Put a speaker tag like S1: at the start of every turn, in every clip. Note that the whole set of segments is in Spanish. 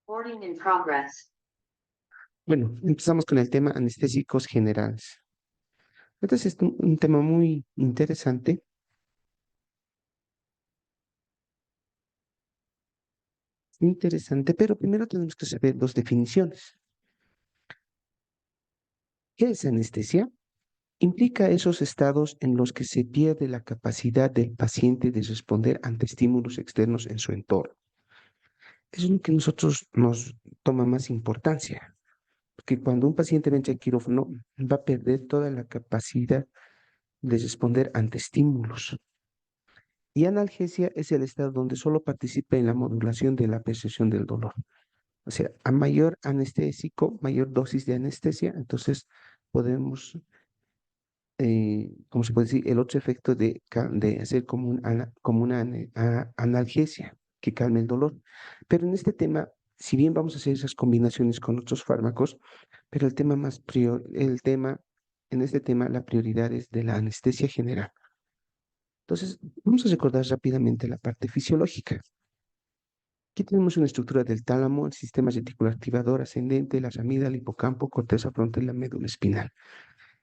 S1: Recording in progress.
S2: Bueno, empezamos con el tema anestésicos generales. Este es un tema muy interesante, pero primero tenemos que saber dos definiciones. ¿Qué es anestesia? Implica esos estados en los que se pierde la capacidad del paciente de responder ante estímulos externos en su entorno. Eso es lo que nosotros nos toma más importancia, porque cuando un paciente entra al quirófano va a perder toda la capacidad de responder ante estímulos. Y analgesia es el estado donde solo participa en la modulación de la percepción del dolor. O sea, a mayor anestésico, mayor dosis de anestesia, entonces podemos, ¿cómo se puede decir? El otro efecto de hacer como, como una analgesia que calme el dolor. Pero en este tema, si bien vamos a hacer esas combinaciones con otros fármacos, pero en este tema, la prioridad es de la anestesia general. Entonces, vamos a recordar rápidamente la parte fisiológica. Aquí tenemos una estructura del tálamo, el sistema reticular activador ascendente, la amígdala, el hipocampo, corteza frontal y la médula espinal.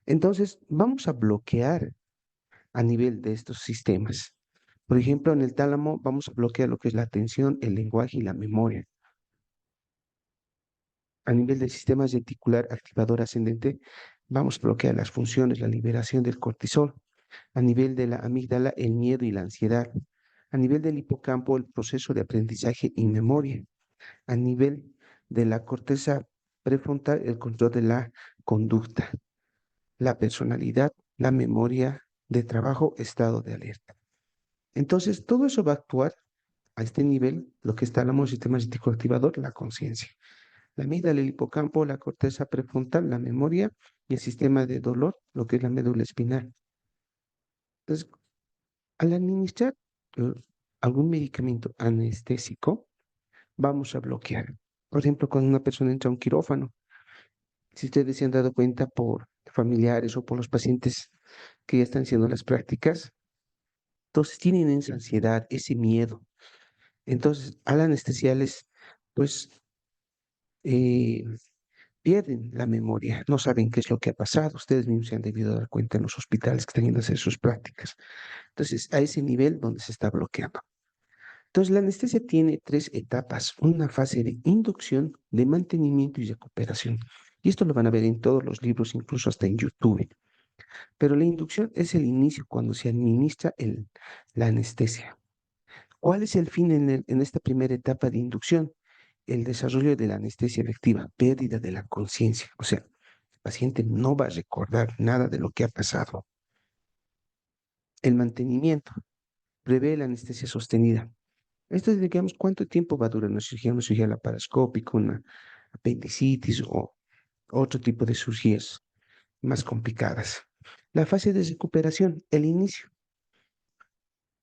S2: Entonces, vamos a bloquear a nivel de estos sistemas. Por ejemplo, en el tálamo vamos a bloquear lo que es la atención, el lenguaje y la memoria. A nivel del sistema reticular activador ascendente, vamos a bloquear las funciones, la liberación del cortisol. A nivel de la amígdala, el miedo y la ansiedad. A nivel del hipocampo, el proceso de aprendizaje y memoria. A nivel de la corteza prefrontal, el control de la conducta, la personalidad, la memoria de trabajo, estado de alerta. Entonces, todo eso va a actuar a este nivel, lo que está en el sistema reticular activador, la conciencia. La amígdala, el hipocampo, la corteza prefrontal, la memoria y el sistema de dolor, lo que es la médula espinal. Entonces, al administrar eh, algún medicamento anestésico, vamos a bloquear. Por ejemplo, cuando una persona entra a un quirófano, si ustedes se han dado cuenta por familiares o por los pacientes que ya están haciendo las prácticas, entonces tienen esa ansiedad, ese miedo. Entonces, al anestesiarles, pues eh, pierden la memoria, no saben qué es lo que ha pasado. Ustedes mismos se han debido dar cuenta en los hospitales que están yendo a hacer sus prácticas. Entonces, a ese nivel donde se está bloqueando. Entonces, la anestesia tiene tres etapas, una fase de inducción, de mantenimiento y recuperación. Y esto lo van a ver en todos los libros, incluso hasta en YouTube. Pero la inducción es el inicio cuando se administra la anestesia. ¿Cuál es el fin en esta primera etapa de inducción? El desarrollo de la anestesia efectiva, pérdida de la conciencia. O sea, el paciente no va a recordar nada de lo que ha pasado. El mantenimiento prevé la anestesia sostenida. Esto es, digamos, cuánto tiempo va a durar una cirugía laparoscópica, una apendicitis o otro tipo de cirugías más complicadas. La fase de recuperación, el inicio.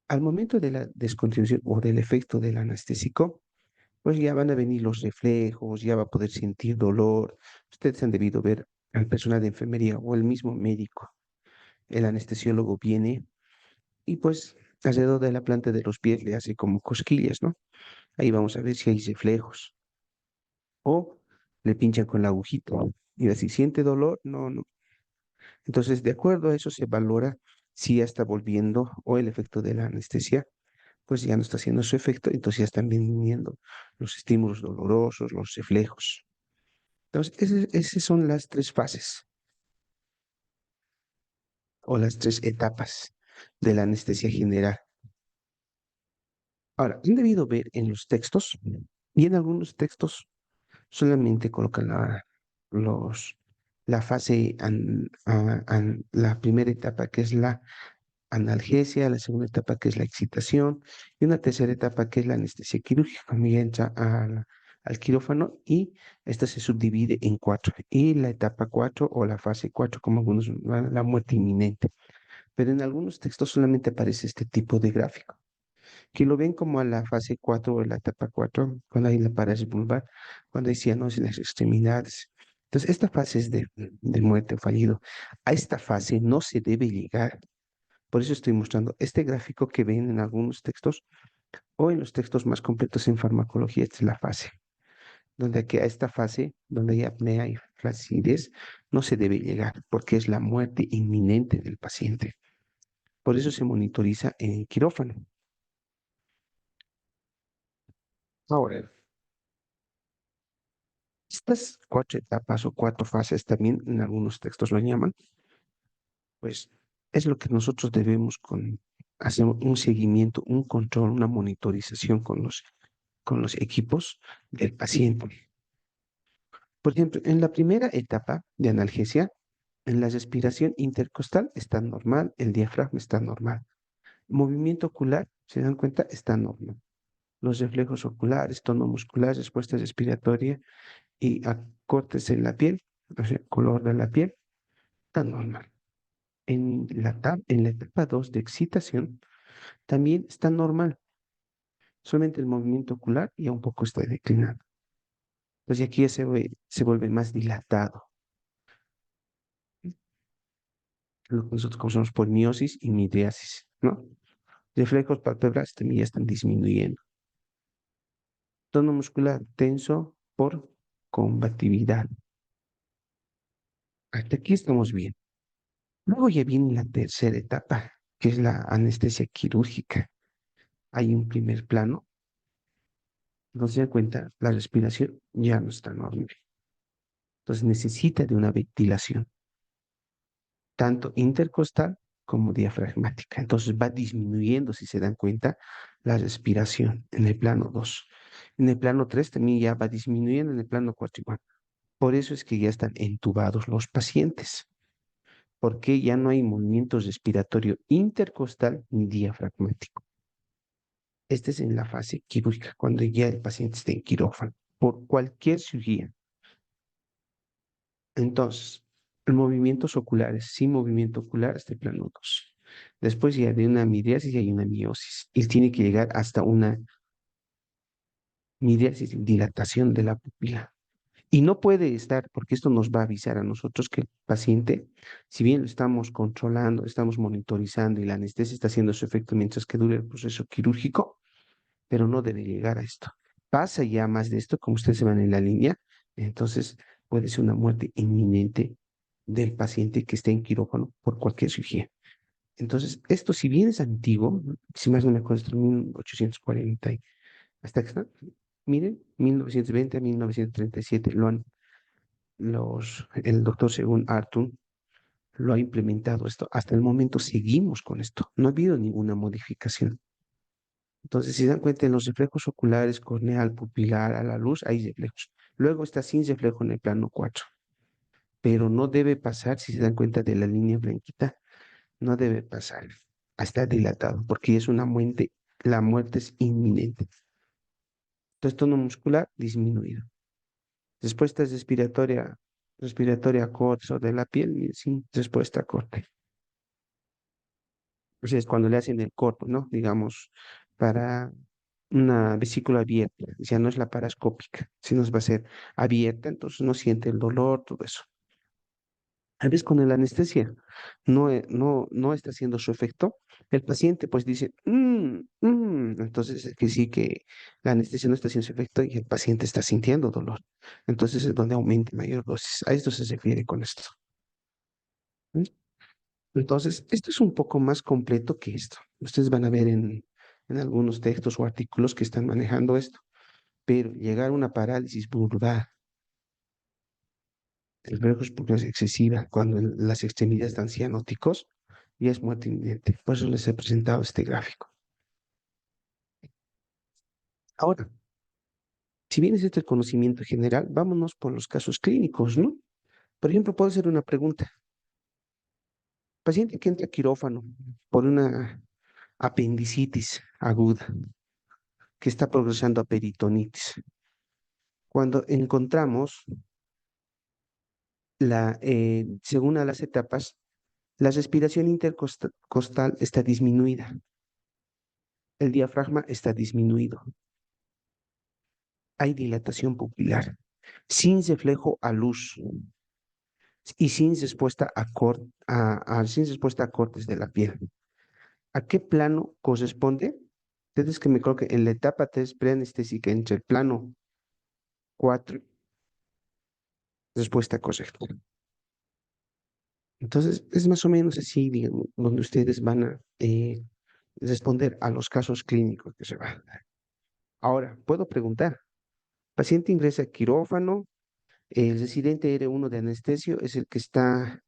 S2: Al momento de la descontinuación o del efecto del anestésico, pues ya van a venir los reflejos, ya va a poder sentir dolor. Ustedes han debido ver al personal de enfermería o el mismo médico. El anestesiólogo viene y pues alrededor de la planta de los pies le hace como cosquillas, ¿no? Ahí vamos a ver si hay reflejos. O le pinchan con la agujita y así siente dolor, no, no. Entonces, de acuerdo a eso se valora si ya está volviendo o el efecto de la anestesia pues ya no está haciendo su efecto, entonces ya están viniendo los estímulos dolorosos, los reflejos. Entonces, esas son las tres fases o las tres etapas de la anestesia general. Ahora, han debido ver en los textos y en algunos textos solamente colocan la fase, la primera etapa que es la analgesia, la segunda etapa que es la excitación y una tercera etapa que es la anestesia quirúrgica, cuando ya entra al quirófano y esta se subdivide en cuatro. Y la etapa 4 o la fase 4 como algunos, la muerte inminente. Pero en algunos textos solamente aparece este tipo de gráfico, que lo ven como a la fase 4 o la etapa 4 cuando hay la parálisis vulvar, cuando hay cianosis en las extremidades. Entonces, esta fase es de muerte o fallido. A esta fase no se debe llegar. Por eso estoy mostrando este gráfico que ven en algunos textos o en los textos más completos en farmacología. Esta es la fase. donde que a esta fase, donde hay apnea y flacidez, no se debe llegar, porque es la muerte inminente del paciente. Por eso se monitoriza en quirófano. Ahora, estas cuatro etapas o cuatro fases, también en algunos textos lo llaman, pues es lo que nosotros debemos hacer un seguimiento, un control, una monitorización con los equipos del paciente. Por ejemplo, en la primera etapa de analgesia, en la respiración intercostal está normal, el diafragma está normal. Movimiento ocular, se dan cuenta, está normal. Los reflejos oculares, tono muscular, respuesta respiratoria y acortes en la piel, o sea, color de la piel, está normal. En la etapa 2 de excitación, también está normal, solamente el movimiento ocular ya un poco está declinado. Entonces aquí ya se vuelve más dilatado, lo que nosotros conocemos por miosis y midriasis, ¿no? Reflejos palpebrales también ya están disminuyendo. Tono muscular tenso por combatividad. Hasta aquí estamos bien. Luego ya viene la tercera etapa, que es la anestesia quirúrgica. Hay un primer plano, donde se da cuenta, la respiración ya no está normal. Entonces necesita de una ventilación, tanto intercostal como diafragmática. Entonces va disminuyendo, si se dan cuenta, la respiración en el plano 2. En el plano 3 también ya va disminuyendo, en el plano 4 igual. Por eso es que ya están entubados los pacientes, porque ya no hay movimiento respiratorio intercostal ni diafragmático. Este es en la fase quirúrgica, cuando ya el paciente está en quirófano, por cualquier cirugía. Entonces, movimientos oculares, sin movimiento ocular, hasta el plano 2. Después ya de una midriasis y hay una miosis. Y tiene que llegar hasta una midriasis, dilatación de la pupila. Y no puede estar, porque esto nos va a avisar a nosotros que el paciente, si bien lo estamos controlando, estamos monitorizando y la anestesia está haciendo su efecto mientras que dure el proceso quirúrgico, pero no debe llegar a esto. Pasa ya más de esto, como ustedes se van en la línea, entonces puede ser una muerte inminente del paciente que esté en quirófano por cualquier cirugía. Entonces, esto si bien es antiguo, si más no me acuerdo, es de 1840 hasta que está, miren, 1920 a 1937 el doctor según Artun lo ha implementado esto. Hasta el momento seguimos con esto. No ha habido ninguna modificación. Entonces, si se dan cuenta, en los reflejos oculares, corneal, pupilar, a la luz, hay reflejos. Luego está sin reflejo en el plano 4, pero no debe pasar, si se dan cuenta de la línea blanquita, no debe pasar hasta dilatado, porque es una muerte, la muerte es inminente. Entonces, tono muscular disminuido. Respuesta respiratoria corta de la piel, sin respuesta corta. O sea, es cuando le hacen el corto, ¿no? Digamos, para una vesícula abierta, ya no es la parascópica, sino va a ser abierta, entonces no siente el dolor, todo eso. A veces con la anestesia no está haciendo su efecto, el paciente pues dice, entonces es que sí que la anestesia no está haciendo su efecto y el paciente está sintiendo dolor. Entonces es donde aumenta mayor dosis. A esto se refiere con esto. ¿Mm? Entonces, esto es un poco más completo que esto. Ustedes van a ver en algunos textos o artículos que están manejando esto, pero llegar a una parálisis vulvar, el verbo es excesiva, cuando las extremidades están cianóticos, ya es muerte inminente. Por eso les he presentado este gráfico. Ahora, si bien es este el conocimiento general, vámonos por los casos clínicos, ¿no? Por ejemplo, puedo hacer una pregunta. Paciente que entra a quirófano por una apendicitis aguda que está progresando a peritonitis. Cuando encontramos según a las etapas, la respiración intercostal está disminuida, el diafragma está disminuido, hay dilatación pupilar, sin reflejo a luz y sin respuesta a cortes de la piel. ¿A qué plano corresponde? Ustedes que me creo que en la etapa 3 preanestésica entre el plano 4, respuesta correcta. Entonces, es más o menos así, digamos, donde ustedes van a responder a los casos clínicos que se van a dar. Ahora, puedo preguntar, paciente ingresa a quirófano, el residente R1 de anestesio es el que está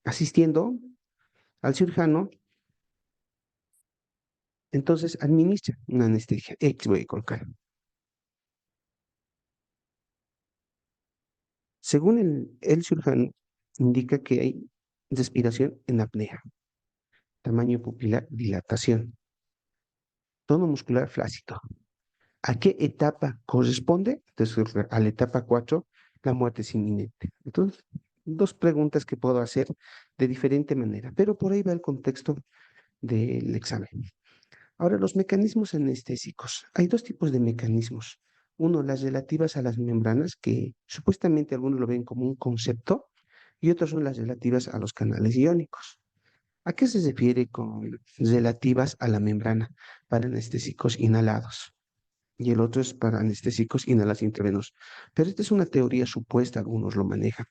S2: asistiendo al cirujano, entonces administra una anestesia X, voy a colocar. Según el cirujano, indica que hay respiración en apnea, tamaño pupilar, dilatación, tono muscular flácido. ¿A qué etapa corresponde? Entonces, a la etapa 4, la muerte es inminente. Entonces, dos preguntas que puedo hacer de diferente manera, pero por ahí va el contexto del examen. Ahora, los mecanismos anestésicos. Hay dos tipos de mecanismos. Uno, las relativas a las membranas, que supuestamente algunos lo ven como un concepto, y otros son las relativas a los canales iónicos. ¿A qué se refiere con relativas a la membrana para anestésicos inhalados? Y el otro es para anestésicos inhalados intravenosos. Pero esta es una teoría supuesta, algunos lo manejan,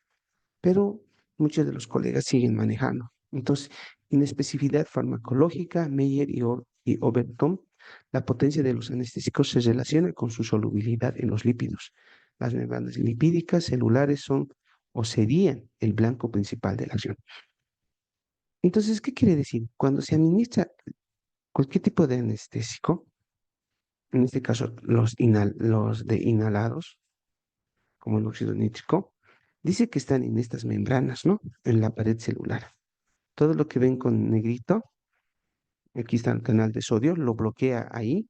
S2: pero muchos de los colegas siguen manejando. Entonces, inespecificidad farmacológica, Meyer y Overton, la potencia de los anestésicos se relaciona con su solubilidad en los lípidos. Las membranas lipídicas celulares son o serían el blanco principal de la acción. Entonces, ¿qué quiere decir? Cuando se administra cualquier tipo de anestésico, en este caso los de inhalados, como el óxido nítrico, dice que están en estas membranas, ¿no? En la pared celular. Todo lo que ven con negrito, aquí está el canal de sodio, lo bloquea ahí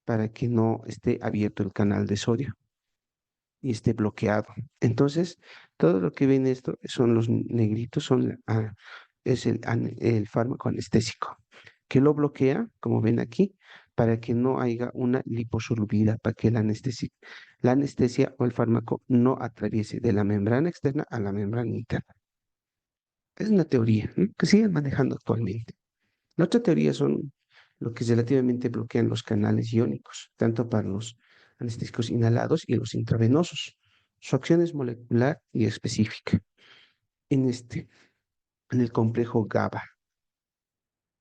S2: para que no esté abierto el canal de sodio y esté bloqueado. Entonces, todo lo que ven esto son los negritos, es el fármaco anestésico, que lo bloquea, como ven aquí, para que no haya una liposolubilidad, para que la anestesia o el fármaco no atraviese de la membrana externa a la membrana interna. Es una teoría, ¿no?, que siguen manejando actualmente. La otra teoría son lo que relativamente bloquean los canales iónicos, tanto para los anestésicos inhalados y los intravenosos. Su acción es molecular y específica en en el complejo GABA.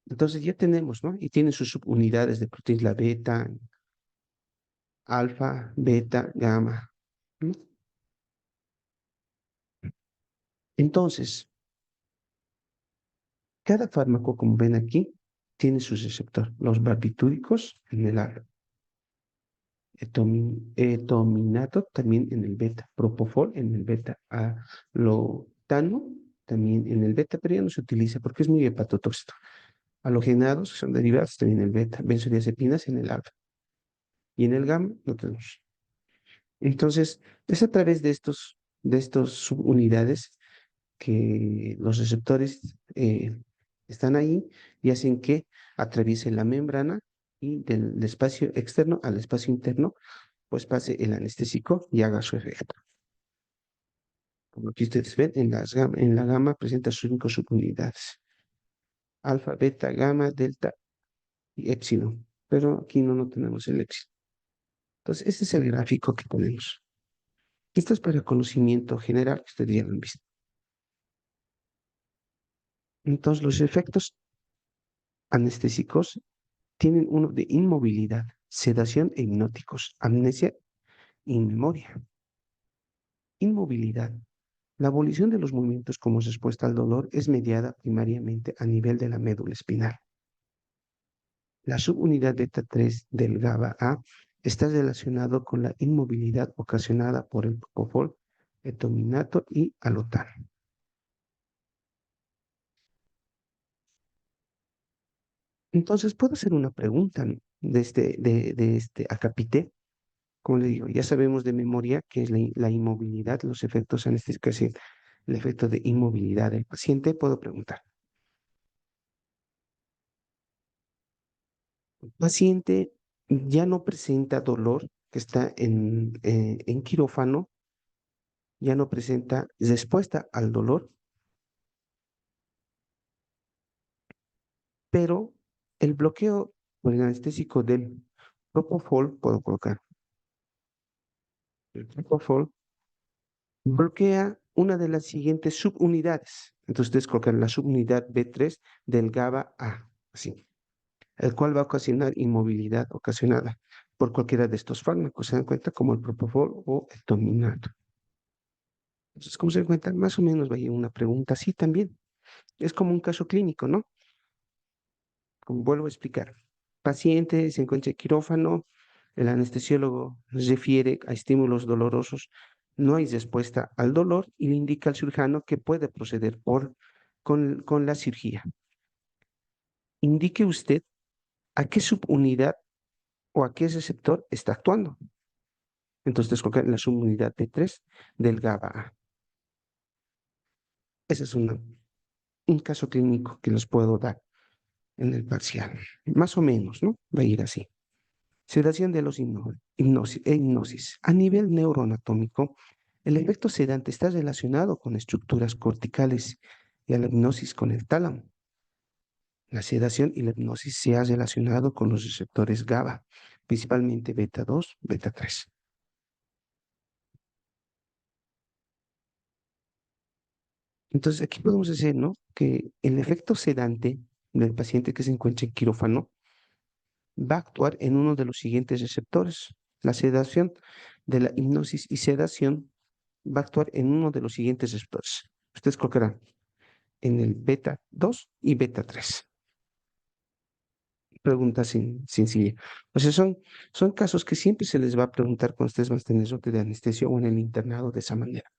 S2: Entonces ya tenemos, ¿no? Y tiene sus subunidades de proteína beta, alfa, beta, gamma, ¿no? Entonces, cada fármaco, como ven aquí, tiene su receptor. Los barbitúricos en el alfa, etominato también en el beta, propofol en el beta, alotano también en el beta, pero ya no se utiliza porque es muy hepatotóxico. Halogenados, que son derivados, también en el beta, benzodiazepinas en el alfa. Y en el gamma no tenemos. Entonces, es a través de estos subunidades que los receptores están ahí y hacen que atraviese la membrana y del espacio externo al espacio interno, pues pase el anestésico y haga su efecto. Como aquí ustedes ven, en la gamma presenta sus 5 subunidades: alfa, beta, gamma, delta y epsilon. Pero aquí no tenemos el epsilon. Entonces, este es el gráfico que tenemos. Esto es para conocimiento general, que ustedes ya lo han visto. Entonces, los efectos anestésicos tienen uno de inmovilidad, sedación e hipnóticos, amnesia y memoria. Inmovilidad. La abolición de los movimientos como respuesta al dolor es mediada primariamente a nivel de la médula espinal. La subunidad beta 3 del GABA-A está relacionado con la inmovilidad ocasionada por el propofol, etominato y alotano. Entonces, puedo hacer una pregunta, ¿no?, de este acápite. Como le digo, ya sabemos de memoria que es la inmovilidad, los efectos anestésicos, y el efecto de inmovilidad del paciente. Puedo preguntar, ¿el paciente ya no presenta dolor, que está en quirófano, ya no presenta respuesta al dolor, pero el bloqueo, por el bloqueo, por el anestésico del propofol, puedo colocar, El propofol bloquea una de las siguientes subunidades. Entonces ustedes colocan la subunidad B3 del GABA A, así, el cual va a ocasionar inmovilidad ocasionada por cualquiera de estos fármacos. Se dan cuenta como el propofol o el dominato. Entonces, como se dan cuenta, más o menos va a ir una pregunta así también. Es como un caso clínico, ¿no? Como vuelvo a explicar. Paciente se encuentra en quirófano, el anestesiólogo refiere a estímulos dolorosos, no hay respuesta al dolor y le indica al cirujano que puede proceder con la cirugía. Indique usted a qué subunidad o a qué receptor está actuando. Entonces, escoger la subunidad B3 del GABA. Ese es un caso clínico que les puedo dar en el parcial. Más o menos, ¿no? Va a ir así. Sedación de los hipnosis, e hipnosis. A nivel neuroanatómico, el efecto sedante está relacionado con estructuras corticales y a la hipnosis con el tálamo. La sedación y la hipnosis se ha relacionado con los receptores GABA, principalmente beta 2, beta 3. Entonces, aquí podemos decir, ¿no? Que el efecto sedante del paciente que se encuentra en quirófano va a actuar en uno de los siguientes receptores. La sedación de la hipnosis y sedación va a actuar en uno de los siguientes receptores. Ustedes colocarán en el beta 2 y beta 3. Pregunta sencilla. O sea, son casos que siempre se les va a preguntar cuando ustedes van a tener sote de anestesia o en el internado de esa manera.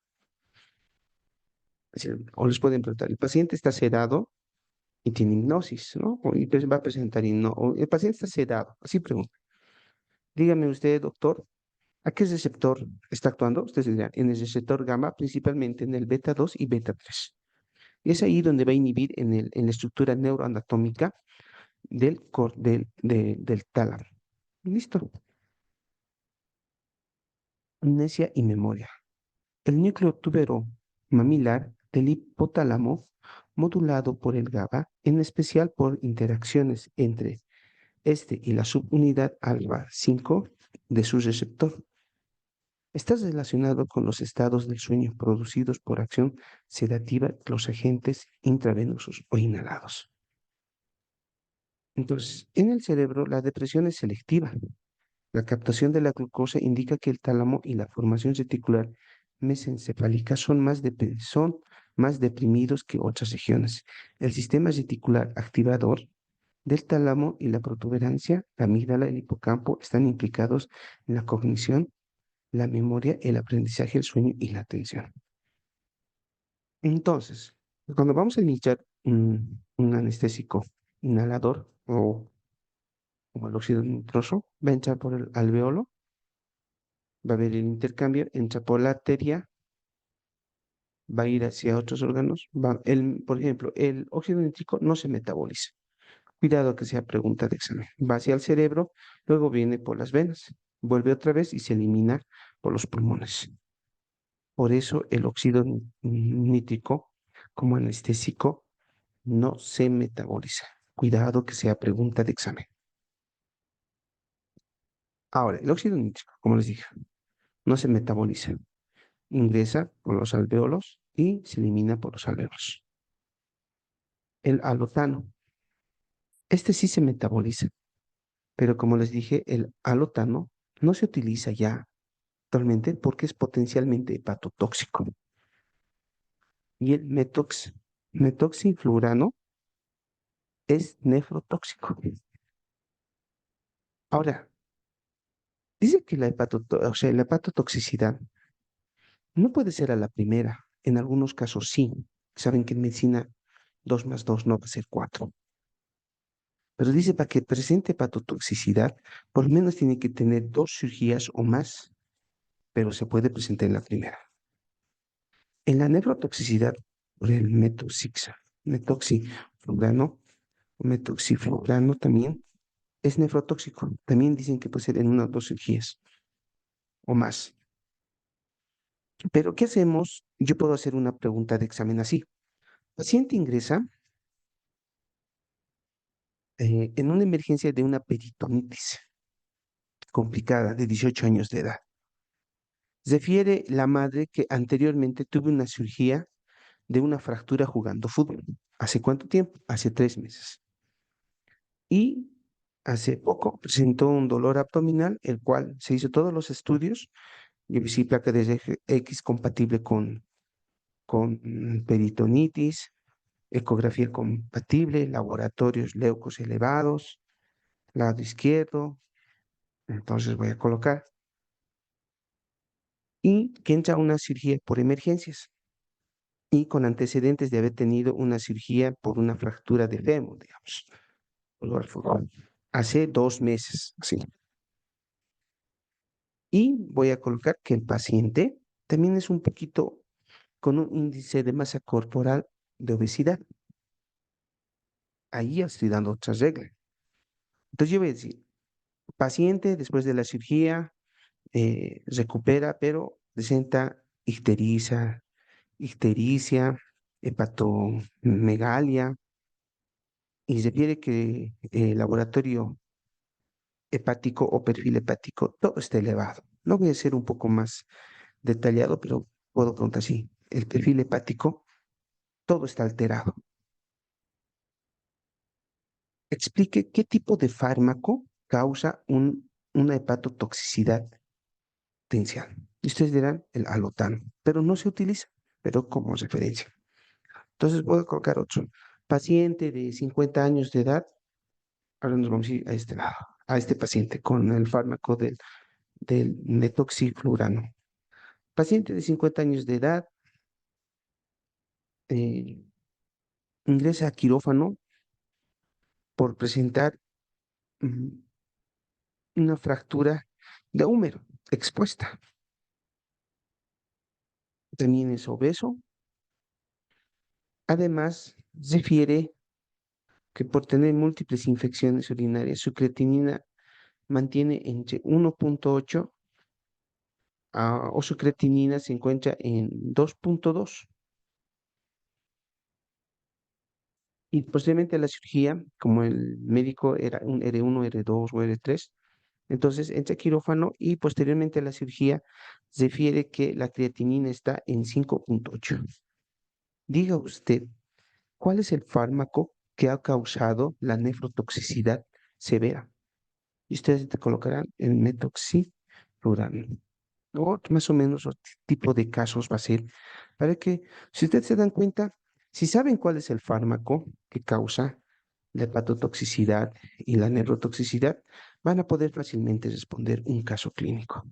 S2: Es decir, o les pueden preguntar, el paciente está sedado y tiene hipnosis, ¿no? Y pues va a presentar o el paciente está sedado, así pregunta. Dígame usted, doctor, ¿a qué receptor está actuando? Ustedes dirán, en el receptor gamma, principalmente en el beta 2 y beta 3. Y es ahí donde va a inhibir en la estructura neuroanatómica del tálamo. Listo. Amnesia y memoria. El núcleo tubero mamilar del hipotálamo, modulado por el GABA, en especial por interacciones entre este y la subunidad alfa 5 de su receptor. Está relacionado con los estados del sueño producidos por acción sedativa de los agentes intravenosos o inhalados. Entonces, en el cerebro la depresión es selectiva. La captación de la glucosa indica que el tálamo y la formación reticular mesencefálica son más deprimidos que otras regiones. El sistema reticular activador del tálamo y la protuberancia, la amígdala, el hipocampo están implicados en la cognición, la memoria, el aprendizaje, el sueño y la atención. Entonces, cuando vamos a iniciar un anestésico inhalador o el óxido nitroso, va a entrar por el alveolo, va a haber el intercambio, entra por la arteria, va a ir hacia otros órganos. Por ejemplo, el óxido nítrico no se metaboliza. Cuidado que sea pregunta de examen. Va hacia el cerebro, luego viene por las venas, vuelve otra vez y se elimina por los pulmones. Por eso el óxido nítrico como anestésico no se metaboliza. Cuidado que sea pregunta de examen. Ahora, el óxido nítrico, como les dije, no se metaboliza. Ingresa por los alvéolos y se elimina por los alvéolos. El alotano, este sí se metaboliza, pero como les dije, el alotano no se utiliza ya actualmente porque es potencialmente hepatotóxico. Y el metoxiflurano es nefrotóxico. Ahora, dice que o sea, la hepatotoxicidad no puede ser a la primera. En algunos casos sí. Saben que en medicina 2 más 2 no va a ser 4. Pero dice para que presente hepatotoxicidad, por lo menos tiene que tener 2 cirugías o más, pero se puede presentar en la primera. En la nefrotoxicidad por el metoxiflurano, metoxiflurano también es nefrotóxico. También dicen que puede ser en 1 o 2 cirugías o más. Pero, ¿qué hacemos? Yo puedo hacer una pregunta de examen así. Paciente ingresa en una emergencia de una peritonitis complicada de 18 años de edad. Refiere la madre que anteriormente tuvo una cirugía de una fractura jugando fútbol. ¿Hace cuánto tiempo? Hace 3 meses. Y hace poco presentó un dolor abdominal, el cual se hizo todos los estudios, y sí, placa de X compatible con peritonitis, ecografía compatible, laboratorios leucos elevados, lado izquierdo. Entonces voy a colocar. Y que entra a una cirugía por emergencias y con antecedentes de haber tenido una cirugía por una fractura de fémur, digamos, dolor al fútbol, hace 2 meses, sí. Y voy a colocar que el paciente también es un poquito con un índice de masa corporal de obesidad. Ahí ya estoy dando otra regla. Entonces yo voy a decir, paciente después de la cirugía recupera, pero presenta ictericia, hepatomegalia, y refiere que el laboratorio hepático o perfil hepático, todo está elevado. No voy a ser un poco más detallado, pero puedo preguntar así. El perfil hepático, todo está alterado. Explique qué tipo de fármaco causa una hepatotoxicidad potencial. Y ustedes dirán el alotano, pero no se utiliza, pero como referencia. Entonces voy a colocar otro. Paciente de 50 años de edad, ahora nos vamos a ir a este lado, a este paciente con el fármaco del metoxiflurano. Paciente de 50 años de edad, eh, ingresa a quirófano por presentar mm, una fractura de húmero expuesta. También es obeso. Además, refiere que por tener múltiples infecciones urinarias, su creatinina mantiene entre 1,8 o su creatinina se encuentra en 2,2. Y posteriormente a la cirugía, como el médico era un R1, R2 o R3, entonces entra a quirófano y posteriormente a la cirugía refiere que la creatinina está en 5,8. Diga usted, ¿cuál es el fármaco que ha causado la nefrotoxicidad severa? Y ustedes te colocarán el metoxiflurano. O más o menos otro tipo de casos va a ser para que, si ustedes se dan cuenta, si saben cuál es el fármaco que causa la hepatotoxicidad y la neurotoxicidad, van a poder fácilmente responder un caso clínico.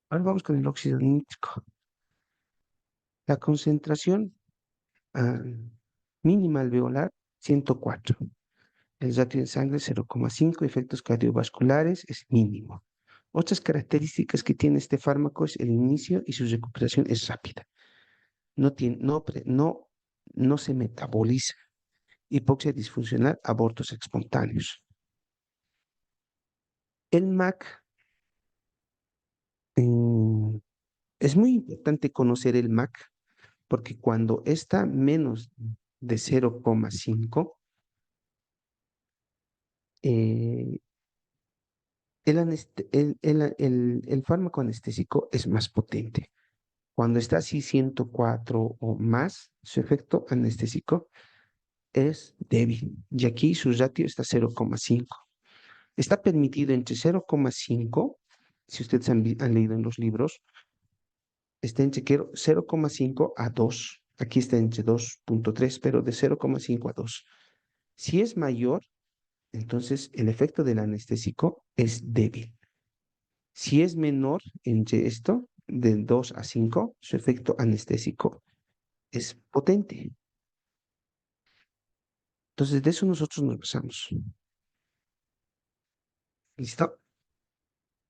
S2: Ahora vamos con el óxido nítrico. La concentración ah, mínima alveolar 104. El ratio en sangre 0,5. Efectos cardiovasculares es mínimo. Otras características que tiene este fármaco es el inicio y su recuperación es rápida. No, tiene, no, no se metaboliza. Hipoxia disfuncional, abortos espontáneos. El MAC, mm, es muy importante conocer el MAC porque cuando está menos de 0,5, eh, el fármaco anestésico es más potente. Cuando está así 104 o más, su efecto anestésico es débil. Y aquí su ratio está 0,5. Está permitido entre 0,5, si ustedes han leído en los libros, está entre 0,5 a 2. Aquí está entre 2,3, pero de 0,5 a 2. Si es mayor, entonces el efecto del anestésico es débil. Si es menor entre esto, de 2 a 5, su efecto anestésico es potente. Entonces, de eso nosotros nos basamos. ¿Listo?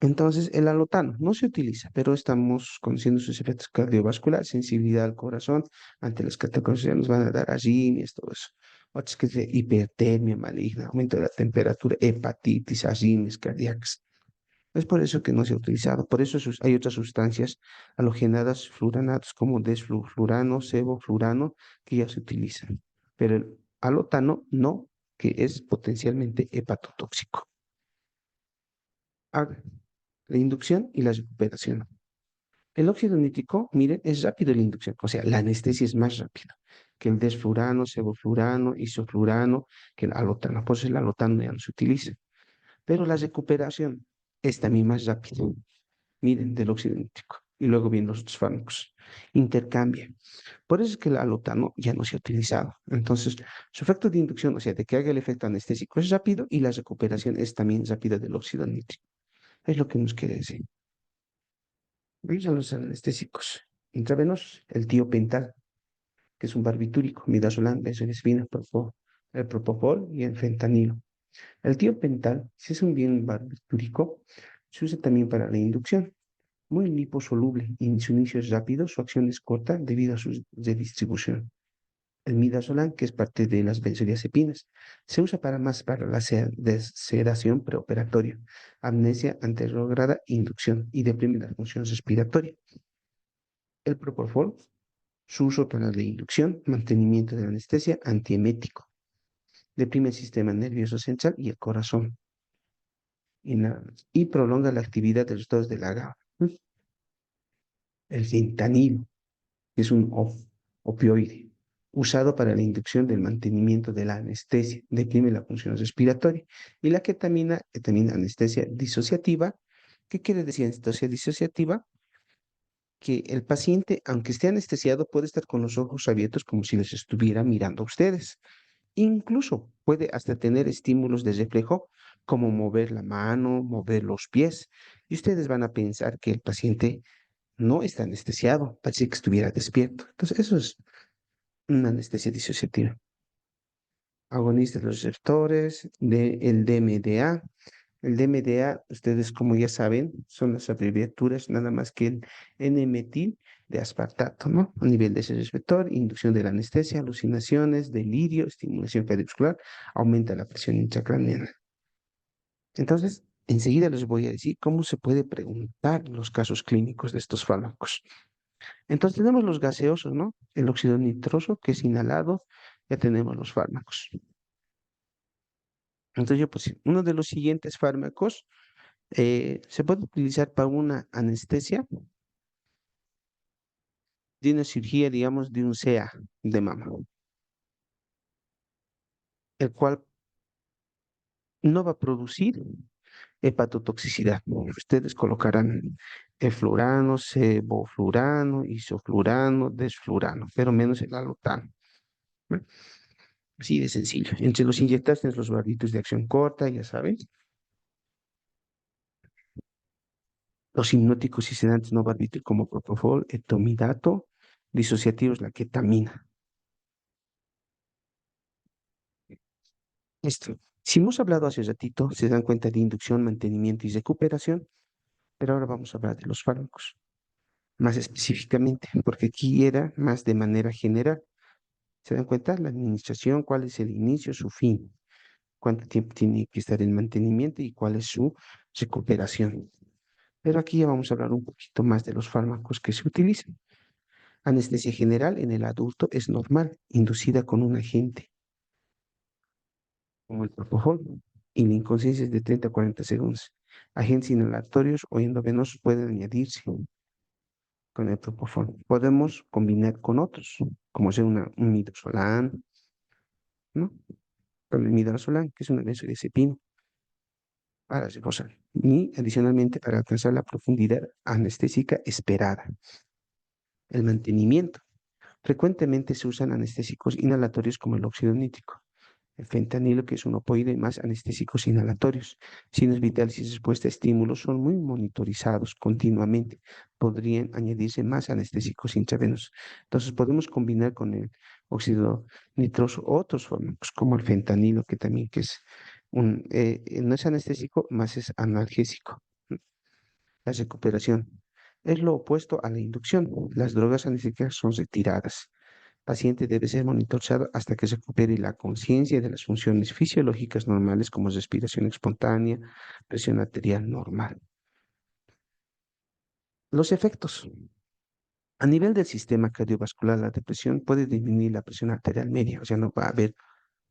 S2: Entonces, el alotano no se utiliza, pero estamos conociendo sus efectos cardiovasculares, sensibilidad al corazón, ante las categorías nos van a dar arritmias, todo eso. Otros que es de hipertermia maligna, aumento de la temperatura, hepatitis, arritmias cardíacas. Es por eso que no se ha utilizado. Por eso hay otras sustancias halogenadas fluoranatos como desflurano, sevoflurano, que ya se utilizan. Pero el alotano no, que es potencialmente hepatotóxico. Ah, la inducción y la recuperación. El óxido nítrico, miren, es rápido la inducción, o sea, la anestesia es más rápida que el desflurano, sevoflurano, isoflurano, que el alotano. Por eso el alotano ya no se utiliza. Pero la recuperación es también más rápida. Miren, del óxido nítrico. Y luego vienen los otros fármacos. Intercambia. Por eso es que el alotano ya no se ha utilizado. Entonces, su efecto de inducción, o sea, de que haga el efecto anestésico es rápido y la recuperación es también rápida del óxido nítrico. Es lo que nos quiere decir. Vamos a los anestésicos. Intravenosos, el tiopental, que es un barbitúrico, midazolam, benzodiazepina, el propofol y el fentanilo. El tiopental, si es un bien barbitúrico, se usa también para la inducción. Muy liposoluble y su inicio es rápido, su acción es corta debido a su redistribución. El midazolam, que es parte de las benzodiazepinas, se usa para más para la sedación preoperatoria, amnesia anterograda, inducción y deprime la función respiratoria. El propofol, su uso para la inducción, mantenimiento de la anestesia, antiemético, deprime el sistema nervioso central y el corazón y prolonga la actividad de los estados de la GABA. El fentanilo, que es un opioide, usado para la inducción del mantenimiento de la anestesia, deprime la función respiratoria. Y la ketamina, ketamina anestesia disociativa. ¿Qué quiere decir anestesia disociativa? Que el paciente, aunque esté anestesiado, puede estar con los ojos abiertos como si les estuviera mirando a ustedes. Incluso puede hasta tener estímulos de reflejo como mover la mano, mover los pies. Y ustedes van a pensar que el paciente no está anestesiado, parece que estuviera despierto. Entonces, eso es una anestesia disociativa. Agonista de los receptores, el DMDA. El DMDA, ustedes como ya saben, son las abreviaturas nada más que el N-metil de aspartato, ¿no? A nivel de ese receptor, inducción de la anestesia, alucinaciones, delirio, estimulación cardiovascular, aumenta la presión intracraneana. Entonces, enseguida les voy a decir cómo se puede preguntar los casos clínicos de estos fármacos. Entonces tenemos los gaseosos, ¿no? El óxido nitroso, que es inhalado, ya tenemos los fármacos. Entonces yo pues uno de los siguientes fármacos se puede utilizar para una anestesia de una cirugía, digamos, de un CA de mama, el cual no va a producir hepatotoxicidad. Ustedes colocarán eflurano, sevoflurano, isoflurano, desflurano, pero menos el alotano. ¿Ve? Así de sencillo. Entre los inyectantes, los barbitos de acción corta, ya saben. Los hipnóticos y sedantes no barbitúricos como propofol, etomidato, disociativos, la ketamina. Esto. Si hemos hablado hace ratito, se dan cuenta de inducción, mantenimiento y recuperación, pero ahora vamos a hablar de los fármacos, más específicamente, porque aquí era más de manera general. ¿Se dan cuenta? La administración, cuál es el inicio, su fin, cuánto tiempo tiene que estar en mantenimiento y cuál es su recuperación. Pero aquí ya vamos a hablar un poquito más de los fármacos que se utilizan. Anestesia general en el adulto es normal, inducida con un agente como el propofol, y la inconsciencia es de 30 a 40 segundos. Agentes inhalatorios o endovenosos pueden añadirse con el propofol. Podemos combinar con otros, como ser un midazolam, ¿no? Con el midazolam, que es una benzodiazepina, para reposar. Y adicionalmente para alcanzar la profundidad anestésica esperada. El mantenimiento. Frecuentemente se usan anestésicos inhalatorios como el óxido nítrico, el fentanilo, que es un opoide, más anestésicos inhalatorios. Signos vitales y respuesta a estímulos son muy monitorizados continuamente. Podrían añadirse más anestésicos intravenosos. Entonces podemos combinar con el óxido nitroso otros fármacos, como el fentanilo, que también que es no es anestésico, más es analgésico. La recuperación es lo opuesto a la inducción. Las drogas anestésicas son retiradas. Paciente debe ser monitorizado hasta que se recupere la conciencia de las funciones fisiológicas normales como respiración espontánea, presión arterial normal. Los efectos. A nivel del sistema cardiovascular, la depresión puede disminuir la presión arterial media, o sea, no va a haber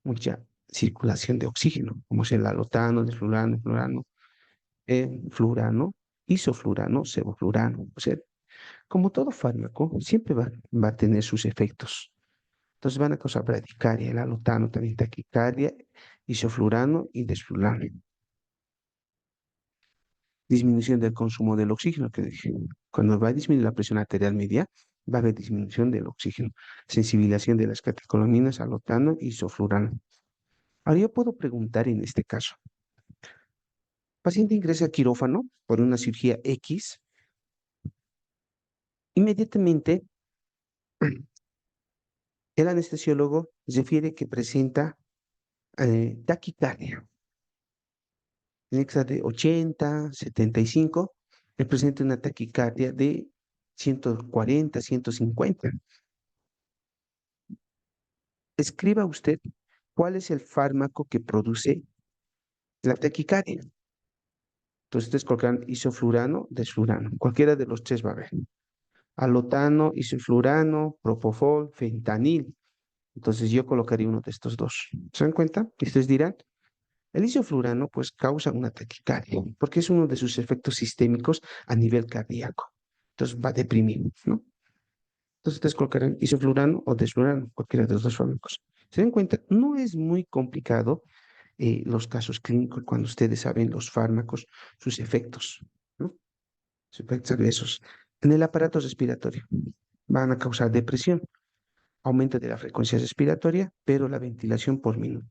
S2: mucha circulación de oxígeno, como es el alotano, el fluorano, fluorano, isoflurano, sevoflurano. O sea, como todo fármaco, siempre va a tener sus efectos. Entonces van a causar bradicardia, el alotano también taquicardia, isoflurano y desflurano. Disminución del consumo del oxígeno, que dije. Cuando va a disminuir la presión arterial media, va a haber disminución del oxígeno. Sensibilización de las catecolaminas, alotano y isoflurano. Ahora yo puedo preguntar en este caso, paciente ingresa a quirófano por una cirugía X, inmediatamente el anestesiólogo refiere que presenta taquicardia. En extra de 80, 75, le presenta una taquicardia de 140, 150. Escriba usted cuál es el fármaco que produce la taquicardia. Entonces ustedes colocan isoflurano, desflurano. Cualquiera de los tres va a haber. Alotano, isoflurano, propofol, fentanil. Entonces yo colocaría uno de estos dos. ¿Se dan cuenta? Y ustedes dirán, el isoflurano pues causa una taquicardia porque es uno de sus efectos sistémicos a nivel cardíaco. Entonces va a deprimir, ¿no? Entonces ustedes colocarán isoflurano o desflurano, cualquiera de los dos fármacos. Se dan cuenta, no es muy complicado los casos clínicos cuando ustedes saben los fármacos, sus efectos, ¿no? Sus efectos adversos. En el aparato respiratorio van a causar depresión, aumento de la frecuencia respiratoria, pero la ventilación por minuto.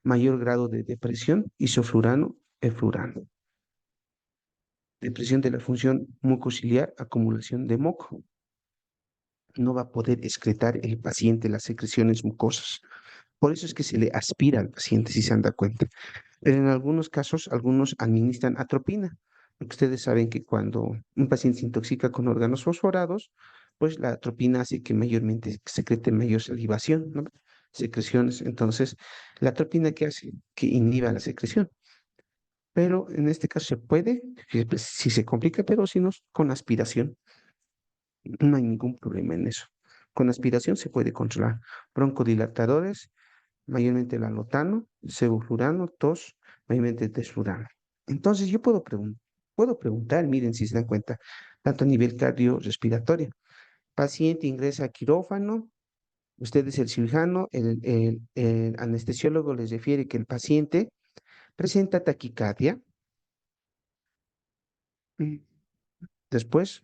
S2: Mayor grado de depresión, isoflurano, eflurano. Depresión de la función mucociliar, acumulación de moco. No va a poder excretar el paciente las secreciones mucosas. Por eso es que se le aspira al paciente, si se han dado cuenta. Pero en algunos casos, algunos administran atropina, porque ustedes saben que cuando un paciente se intoxica con órganos fosforados, pues la atropina hace que mayormente secrete mayor salivación, ¿no? Secreciones. Entonces, la atropina, ¿qué hace? Que inhiba la secreción. Pero en este caso se puede, si se complica, pero si no, con aspiración. No hay ningún problema en eso. Con aspiración se puede controlar. Broncodilatadores, mayormente el alotano, sevoflurano, tos, mayormente desflurano. Entonces yo puedo preguntar, miren si se dan cuenta, tanto a nivel cardiorrespiratorio. Paciente ingresa a quirófano, usted es el cirujano, el anestesiólogo les refiere que el paciente presenta taquicardia. mm, Después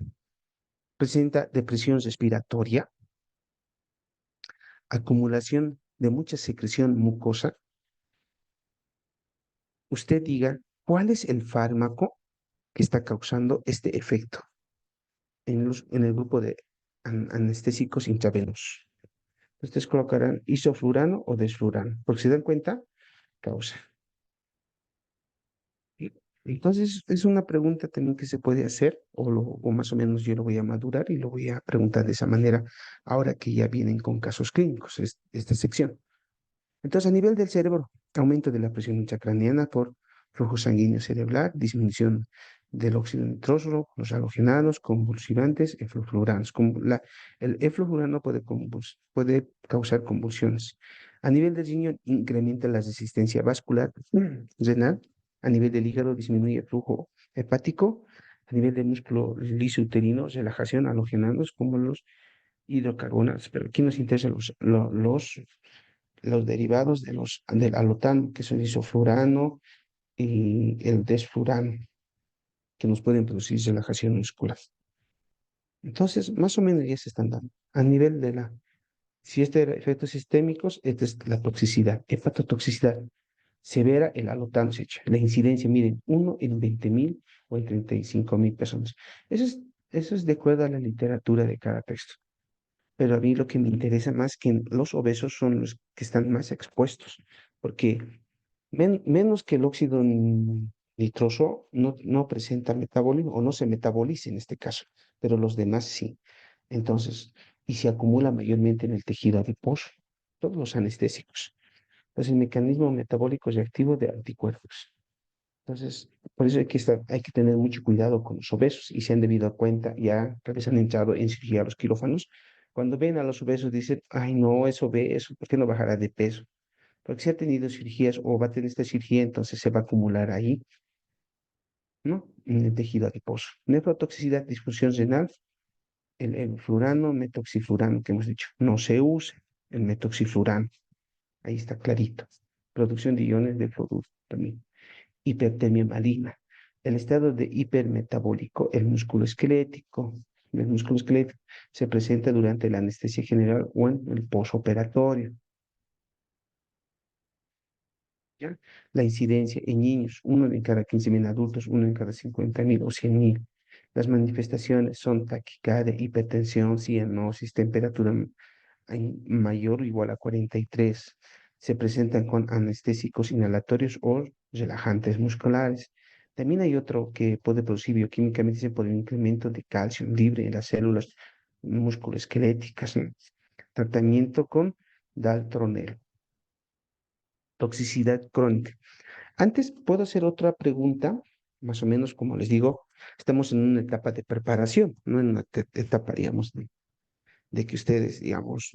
S2: presenta depresión respiratoria, acumulación de mucha secreción mucosa. Usted diga cuál es el fármaco que está causando este efecto en el grupo de anestésicos intravenosos. Ustedes colocarán isoflurano o desflurano, porque si dan cuenta, causa. Y entonces, es una pregunta también que se puede hacer, o más o menos yo lo voy a madurar y lo voy a preguntar de esa manera, ahora que ya vienen con casos clínicos, esta sección. Entonces, a nivel del cerebro, aumento de la presión intracraniana por flujo sanguíneo cerebral, disminución del óxido nitroso, los halogenados, convulsivantes, efluvulanos. El efluvulano puede causar convulsiones. A nivel del riñón, incrementa la resistencia vascular renal. A nivel del hígado, disminuye el flujo hepático. A nivel del músculo liso uterino, relajación, halogenados como los hidrocarbonatos. Pero aquí nos interesan los derivados del alotano, que son isoflurano y el desflurano, que nos pueden producir relajación muscular. Entonces, más o menos ya se están dando. A nivel de si este era efectos sistémicos, esta es la toxicidad, hepatotoxicidad severa, el alotano se echa. La incidencia, miren, 1 en 20.000 o en 35.000 personas. Eso es de acuerdo a la literatura de cada texto. Pero a mí lo que me interesa más que los obesos son los que están más expuestos, porque menos que el óxido nitroso no presenta metabolismo o no se metaboliza en este caso, pero los demás sí. Entonces, y se acumula mayormente en el tejido adiposo, todos los anestésicos. Entonces, el mecanismo metabólico reactivo de anticuerpos. Entonces, por eso hay que tener mucho cuidado con los obesos y se han debido dar cuenta, ya tal vez han entrado en cirugía a los quirófanos, cuando ven a los obesos dicen, ay no, es obeso, ¿por qué no bajará de peso? Porque si ha tenido cirugías o va a tener esta cirugía, entonces se va a acumular ahí, ¿no? En el tejido adiposo. Nefrotoxicidad, disfunción renal, el fluorano, metoxiflurano que hemos dicho. No se usa el metoxiflurano. Ahí está clarito. Producción de iones de fluoruro también. Hipertermia maligna. El estado de hipermetabólico, el músculo esquelético. El músculo esquelético se presenta durante la anestesia general o en el posoperatorio. ¿Ya? La incidencia en niños, uno en cada 15.000 adultos, uno en cada 50.000 o 100.000. Las manifestaciones son taquicardia, hipertensión, cianosis, temperatura mayor o igual a 43. Se presentan con anestésicos inhalatorios o relajantes musculares. También hay otro que puede producir bioquímicamente dicen, por el incremento de calcio libre en las células musculoesqueléticas, ¿no? Tratamiento con daltronel. Toxicidad crónica. Antes puedo hacer otra pregunta, más o menos como les digo, estamos en una etapa de preparación, no en una etapa, digamos, de que ustedes, digamos,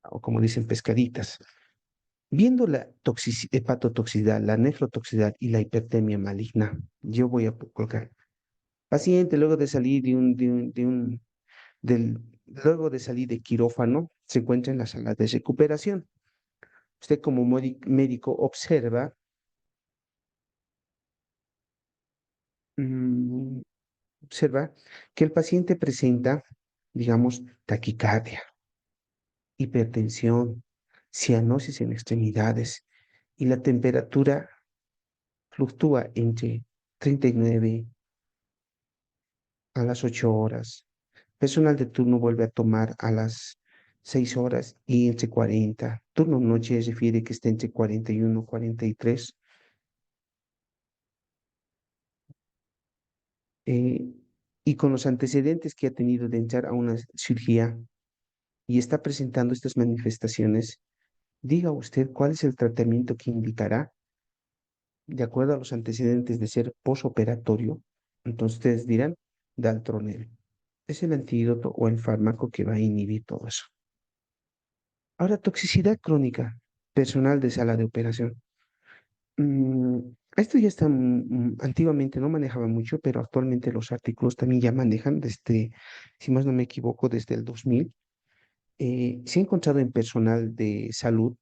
S2: o como dicen, pescaditas. Viendo la hepatotoxicidad, la nefrotoxicidad y la hipertemia maligna, yo voy a colocar paciente luego de salir luego de salir de quirófano, se encuentra en la sala de recuperación. Usted como médico observa, mm, observa que el paciente presenta, digamos, taquicardia, hipertensión, cianosis en extremidades y la temperatura fluctúa entre 39 a las 8 horas. Personal de turno vuelve a tomar a las 6 horas y entre 40. Turno noche refiere que está entre 41 y 43. eh, y con los antecedentes que ha tenido de entrar a una cirugía y está presentando estas manifestaciones, diga usted cuál es el tratamiento que indicará de acuerdo a los antecedentes de ser posoperatorio. Entonces ustedes dirán Daltronel. Es el antídoto o el fármaco que va a inhibir todo eso. Ahora, toxicidad crónica, personal de sala de operación. Mm, esto ya está, antiguamente no manejaba mucho, pero actualmente los artículos también ya manejan desde, si más no me equivoco, desde el 2000. Se ha encontrado en personal de salud,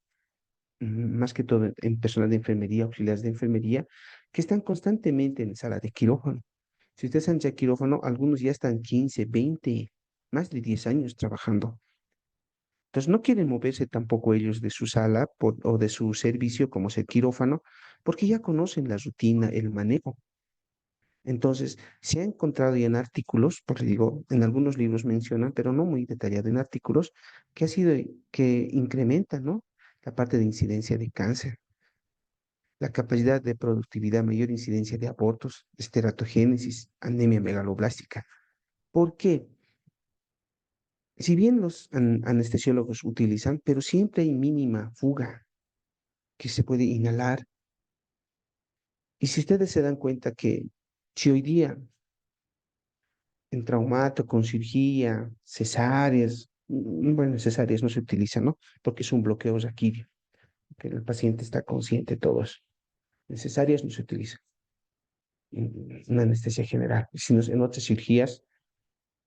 S2: más que todo en personal de enfermería, auxiliares de enfermería, que están constantemente en sala de quirófano. Si ustedes han hecho quirófano, algunos ya están 15, 20, más de 10 años trabajando. Entonces no quieren moverse tampoco ellos de su sala o de su servicio como es el quirófano, porque ya conocen la rutina, el manejo. Entonces, se ha encontrado ya en artículos, porque digo, en algunos libros mencionan, pero no muy detallado en artículos, que ha sido que incrementa, ¿no? La parte de incidencia de cáncer, la capacidad de productividad, mayor incidencia de abortos, esteratogénesis, anemia megaloblástica. ¿Por qué? Si bien los anestesiólogos utilizan, pero siempre hay mínima fuga que se puede inhalar. Y si ustedes se dan cuenta que si hoy día en traumato, con cirugía, cesáreas, bueno, cesáreas no se utilizan, ¿no? Porque es un bloqueo raquídeo, que el paciente está consciente de todo eso. En cesáreas no se utiliza, en una anestesia general, sino en otras cirugías,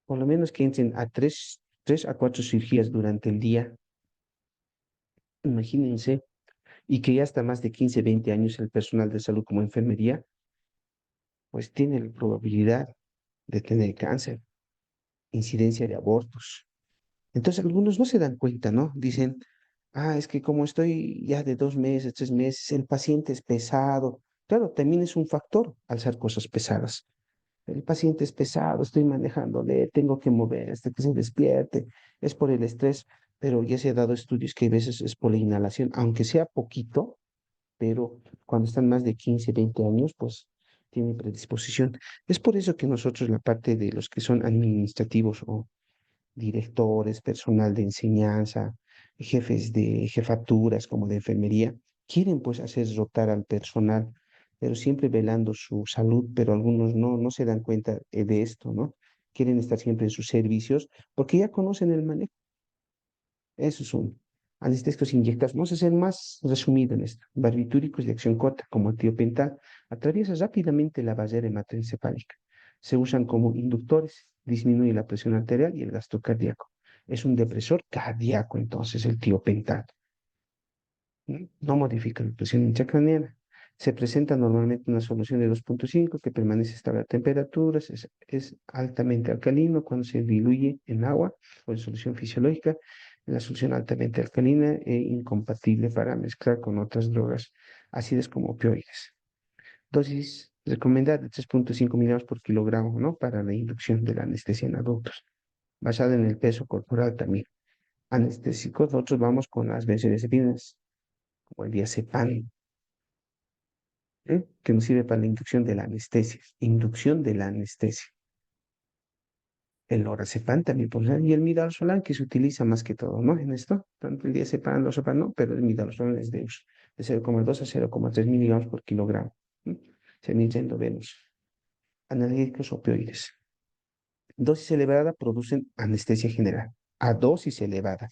S2: por lo menos que entren a tres a cuatro cirugías durante el día, imagínense, y que ya hasta más de 15 20 años el personal de salud como enfermería, pues tiene la probabilidad de tener cáncer, incidencia de abortos. Entonces algunos no se dan cuenta, ¿no? Dicen, es que como estoy ya de 2 meses, 3 meses, el paciente es pesado. Claro, también es un factor alzar cosas pesadas. El paciente es pesado, estoy manejándole, tengo que mover hasta que se despierte. Es por el estrés, pero ya se ha dado estudios que a veces es por la inhalación, aunque sea poquito, pero cuando están más de 15 20 años, pues tiene predisposición. Es por eso que nosotros, la parte de los que son administrativos o directores, personal de enseñanza, jefes de jefaturas como de enfermería, quieren pues hacer rotar al personal, pero siempre velando su salud, pero algunos no se dan cuenta de esto, ¿no? Quieren estar siempre en sus servicios porque ya conocen el manejo. Eso es un anestésicos inyectados. Vamos a ser más resumido en esto. Barbitúricos de acción corta, como el tiopental, atraviesa rápidamente la barrera hematoencefálica. Se usan como inductores disminuye la presión arterial y el gasto cardíaco. Es un depresor cardíaco, entonces, el tiopental. ¿No? No modifica la presión intracraniana. Se presenta normalmente una solución de 2,5 que permanece estable a temperaturas, es altamente alcalino cuando se diluye en agua o en solución fisiológica. La solución altamente alcalina e incompatible para mezclar con otras drogas ácidas como opioides. Dosis recomendada de 3,5 miligramos por kilogramo, ¿no? Para la inducción de la anestesia en adultos, basada en el peso corporal también. Anestésicos, nosotros vamos con las benzodiazepinas, como el diazepam, que nos sirve para la inducción de la anestesia. Inducción de la anestesia. El lorazepam también, por ejemplo, y el midazolam que se utiliza más que todo, ¿no? En esto, tanto el diazepam, lorazepam no, pero el midazolam es de uso, de 0,2 a 0,3 miligramos por kilogramo. ¿No? Se administra endovenoso. Analgésicos opioides. Dosis elevada producen anestesia general. A dosis elevada,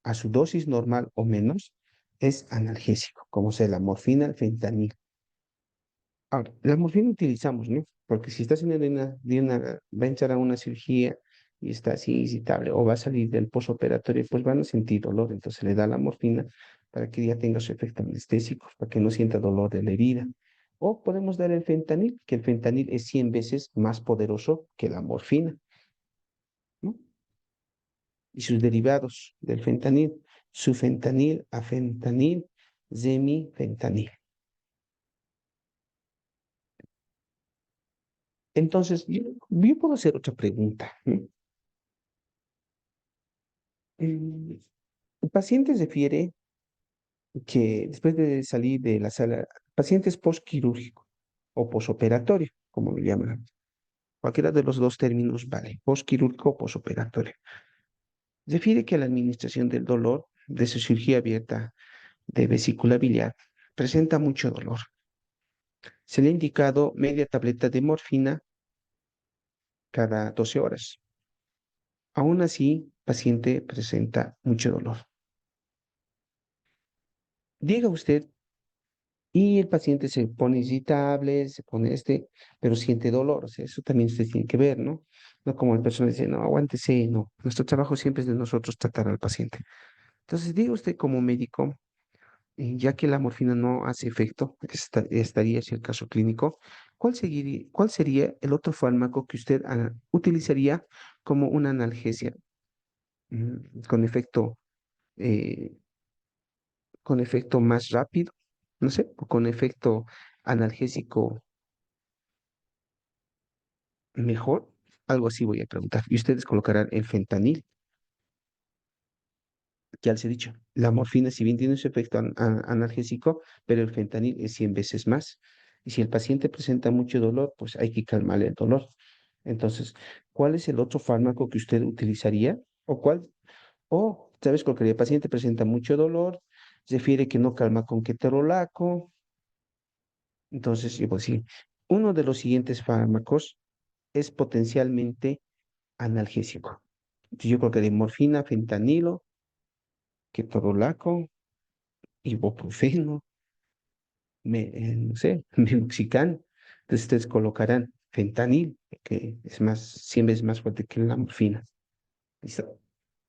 S2: a su dosis normal o menos, es analgésico, como sea la morfina, el fentanil. Ahora, la morfina utilizamos, ¿no? Porque si estás en va a entrar a una cirugía y está así incitable o va a salir del posoperatorio, pues van a sentir dolor. Entonces le da la morfina para que ya tenga su efecto anestésico, para que no sienta dolor de la herida. O podemos dar el fentanil, que el fentanil es 100 veces más poderoso que la morfina, ¿no? Y sus derivados del fentanil, sufentanil, afentanil, zemifentanil. Entonces, yo puedo hacer otra pregunta, ¿no? El paciente refiere que después de salir de la sala, pacientes postquirúrgico o posoperatorio, como lo llaman. Cualquiera de los dos términos vale, postquirúrgico o posoperatorio. Refiere que la administración del dolor de su cirugía abierta de vesícula biliar presenta mucho dolor. Se le ha indicado media tableta de morfina cada 12 horas. Aún así, paciente presenta mucho dolor. Diga usted, y el paciente se pone irritable, se pone pero siente dolor. O sea, eso también usted tiene que ver, ¿no? No como el personal dice, no, aguántese, no. Nuestro trabajo siempre es de nosotros tratar al paciente. Entonces, diga usted como médico, ya que la morfina no hace efecto, estaría si el caso clínico, ¿cuál sería el otro fármaco que usted utilizaría como una analgesia con efecto, eh, con efecto más rápido? No sé, o con efecto analgésico mejor, algo así voy a preguntar. Y ustedes colocarán el fentanil, ya les he dicho. La morfina, si bien tiene su efecto analgésico, pero el fentanil es 100 veces más. Y si el paciente presenta mucho dolor, pues hay que calmarle el dolor. Entonces, ¿cuál es el otro fármaco que usted utilizaría? ¿O cuál? O, ¿sabes? Porque el paciente presenta mucho dolor, refiere que no calma con ketorolaco. Entonces, yo pues sí, uno de los siguientes fármacos es potencialmente analgésico. Yo creo que de morfina, fentanilo, ketorolaco, ibuprofeno, no sé, meloxicam. Entonces ustedes colocarán fentanil, que es más, 100 veces más fuerte que la morfina. ¿Listo?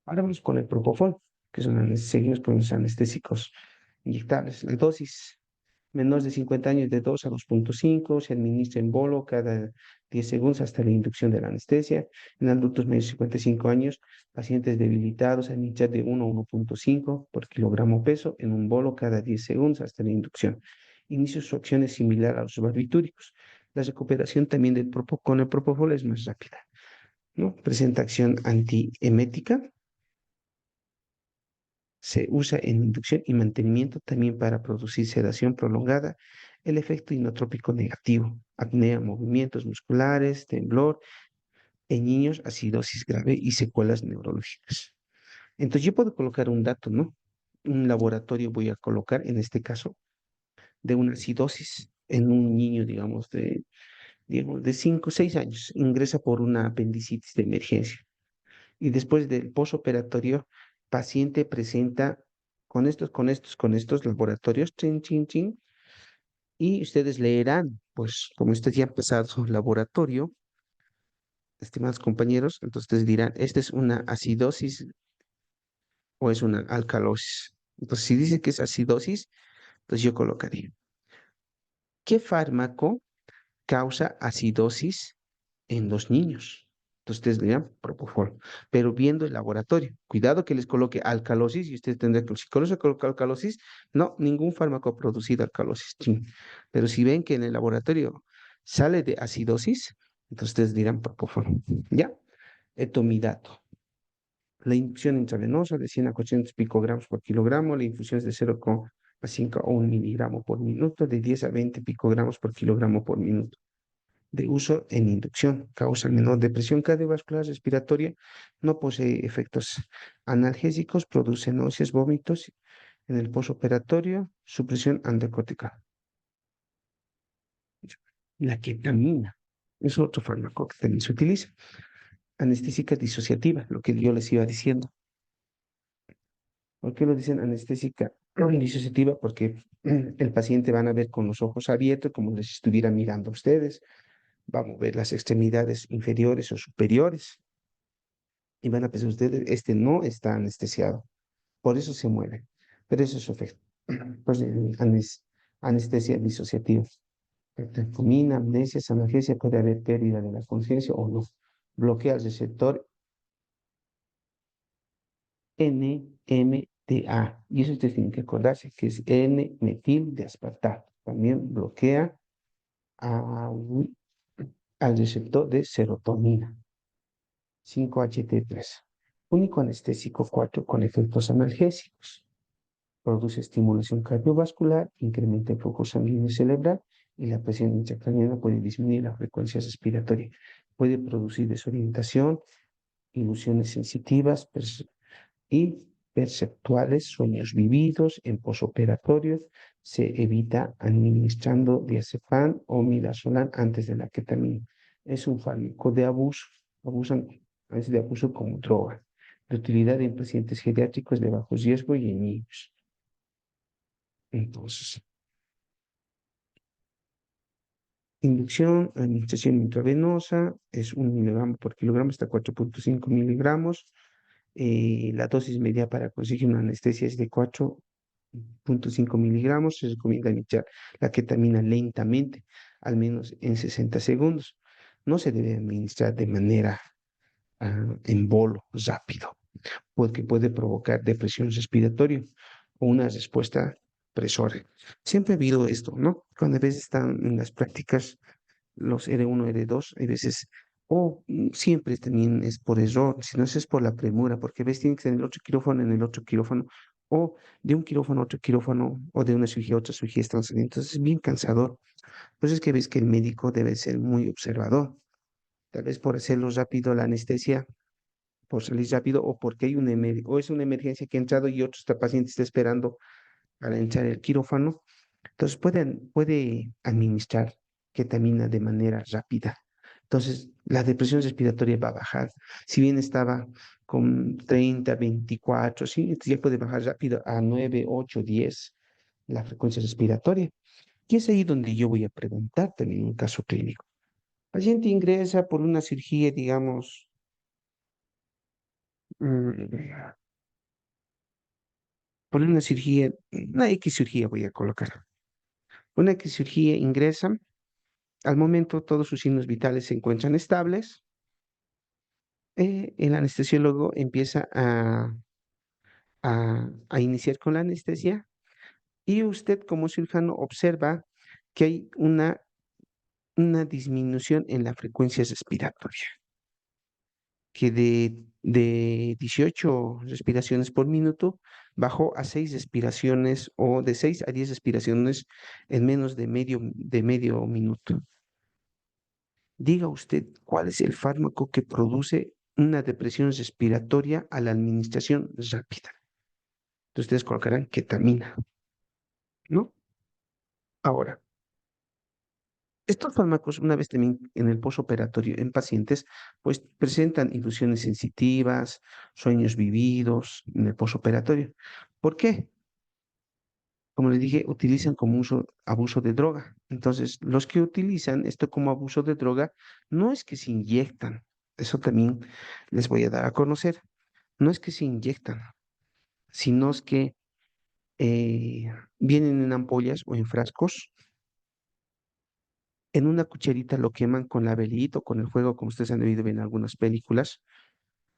S2: Ahora vamos con el propofol, que son seguimos con los anestésicos inyectables. La dosis menores de 50 años de 2 a 2,5 se administra en bolo cada 10 segundos hasta la inducción de la anestesia. En adultos mayores de 55 años, pacientes debilitados, administrar de 1 a 1,5 por kilogramo peso en un bolo cada 10 segundos hasta la inducción. Inicio su acción es similar a los barbitúricos. La recuperación también con el propofol es más rápida, ¿no? Presenta acción antiemética, se usa en inducción y mantenimiento también para producir sedación prolongada, el efecto inotrópico negativo, apnea, movimientos musculares, temblor, en niños, acidosis grave y secuelas neurológicas. Entonces yo puedo colocar un dato, ¿no? Un laboratorio voy a colocar, en este caso, de una acidosis en un niño, digamos, de 5 o 6 años, ingresa por una apendicitis de emergencia y después del posoperatorio, paciente presenta con estos laboratorios, chin, chin, chin, y ustedes leerán, pues como usted ya ha pasado su laboratorio, estimados compañeros, entonces ustedes dirán, ¿esta es una acidosis o es una alcalosis? Entonces, si dice que es acidosis, pues yo colocaría, ¿qué fármaco causa acidosis en los niños? Entonces ustedes dirán propofol, pero viendo el laboratorio. Cuidado que les coloque alcalosis y ustedes tendrán que, si coloca alcalosis, no, ningún fármaco ha producido alcalosis. Chin. Pero si ven que en el laboratorio sale de acidosis, entonces ustedes dirán propofol. ¿Ya? Etomidato. La inyección intravenosa de 100 a 400 picogramos por kilogramo, la infusión es de 0,5 a 1 miligramo por minuto, de 10 a 20 picogramos por kilogramo por minuto. De uso en inducción, causa menor depresión cardiovascular respiratoria, no posee efectos analgésicos, produce náuseas, vómitos en el posoperatorio, supresión anticortical. La ketamina es otro fármaco que también se utiliza. Anestésica disociativa, lo que yo les iba diciendo. ¿Por qué lo dicen anestésica disociativa? Porque el paciente van a ver con los ojos abiertos como les estuviera mirando a ustedes. Va a mover las extremidades inferiores o superiores y van a pensar ustedes, este no está anestesiado. Por eso se mueve. Pero eso es su efecto. Pues, anestesia disociativa. Fumina, amnesia, analgesia, puede haber pérdida de la conciencia o no. Bloquea el receptor NMDA. Y eso ustedes tienen que acordarse, que es N-metil de aspartato. También bloquea al receptor de serotonina. 5-HT3. Único anestésico 4 con efectos analgésicos. Produce estimulación cardiovascular, incrementa el flujo sanguíneo cerebral y la presión intracraniana, puede disminuir la frecuencia respiratoria. Puede producir desorientación, ilusiones sensitivas, y perceptuales, sueños vividos en posoperatorios. Se evita administrando diazepam o midazolam antes de la ketamina. Es un fármaco de abuso, abusan, es de abuso como droga, de utilidad en pacientes geriátricos de bajo riesgo y en niños. Entonces, inducción, administración intravenosa, es 1 miligramo por kilogramo hasta 4,5 miligramos. La dosis media para conseguir una anestesia es de 4,5 miligramos. Se recomienda iniciar la ketamina lentamente, al menos en 60 segundos. No se debe administrar de manera en bolo, rápido, porque puede provocar depresión respiratoria o una respuesta presora. Siempre he habido esto, ¿no? Cuando a veces están en las prácticas los R1, R2, hay veces, o siempre también es por error, si no es por la premura, porque ves, tiene que ser en el otro quirófano, en el otro quirófano, o de un quirófano a otro quirófano, o de una cirugía a otra cirugía están saliendo. Entonces es bien cansador. Por eso es que ves que el médico debe ser muy observador. Tal vez por hacerlo rápido la anestesia, por salir rápido, o porque hay o es una emergencia que ha entrado y otro paciente está esperando para entrar el quirófano. Entonces puede administrar ketamina de manera rápida. Entonces la depresión respiratoria va a bajar. Si bien estaba con 30, 24, sí, entonces ya puede bajar rápido a 9, 8, 10 la frecuencia respiratoria. Y es ahí donde yo voy a preguntar también un caso clínico. El paciente ingresa por una cirugía, digamos, mm, por una cirugía, una X cirugía voy a colocar. Una X cirugía ingresa. Al momento, todos sus signos vitales se encuentran estables. El anestesiólogo empieza a iniciar con la anestesia y usted como cirujano observa que hay una disminución en la frecuencia respiratoria, que de 18 respiraciones por minuto bajó a 6 respiraciones o de 6 a 10 respiraciones en menos de medio minuto. Diga usted cuál es el fármaco que produce una depresión respiratoria a la administración rápida. Entonces ustedes colocarán ketamina, ¿no? Ahora, estos fármacos, una vez también en el posoperatorio en pacientes, pues presentan ilusiones sensitivas, sueños vividos en el posoperatorio. ¿Por qué? Como les dije, utilizan como abuso de droga. Entonces, los que utilizan esto como abuso de droga no es que se inyectan, Eso también les voy a dar a conocer. No es que se inyectan, sino es que eh, vienen en ampollas o en frascos. En una cucharita lo queman con la velita o con el fuego, como ustedes han debido ver en algunas películas.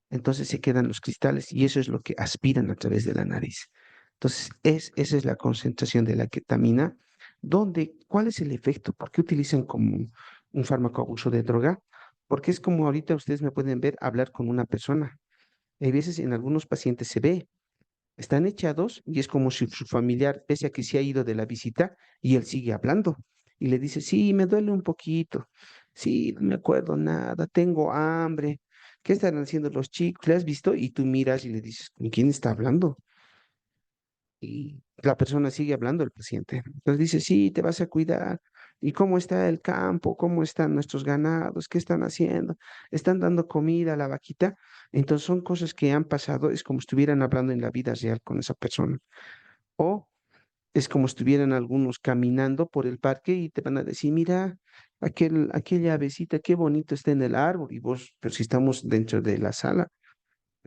S2: Entonces se quedan los cristales y eso es lo que aspiran a través de la nariz. Entonces, esa es la concentración de la ketamina. ¿Cuál es el efecto? ¿Por qué utilizan como un fármaco abuso de droga? Porque es como ahorita ustedes me pueden ver hablar con una persona. Hay veces en algunos pacientes se ve, están echados y es como si su familiar, pese a que se ha ido de la visita, y él sigue hablando. Y le dice, sí, me duele un poquito. Sí, no me acuerdo nada, tengo hambre. ¿Qué están haciendo los chicos? ¿Le has visto? Y tú miras y le dices, ¿con quién está hablando? Y la persona sigue hablando, el paciente. Entonces dice, sí, te vas a cuidar. ¿Y cómo está el campo? ¿Cómo están nuestros ganados? ¿Qué están haciendo? ¿Están dando comida a la vaquita? Entonces son cosas que han pasado, es como si estuvieran hablando en la vida real con esa persona. O es como si estuvieran algunos caminando por el parque y te van a decir, mira, aquella avecita, qué bonito está en el árbol. Y vos, pero si estamos dentro de la sala.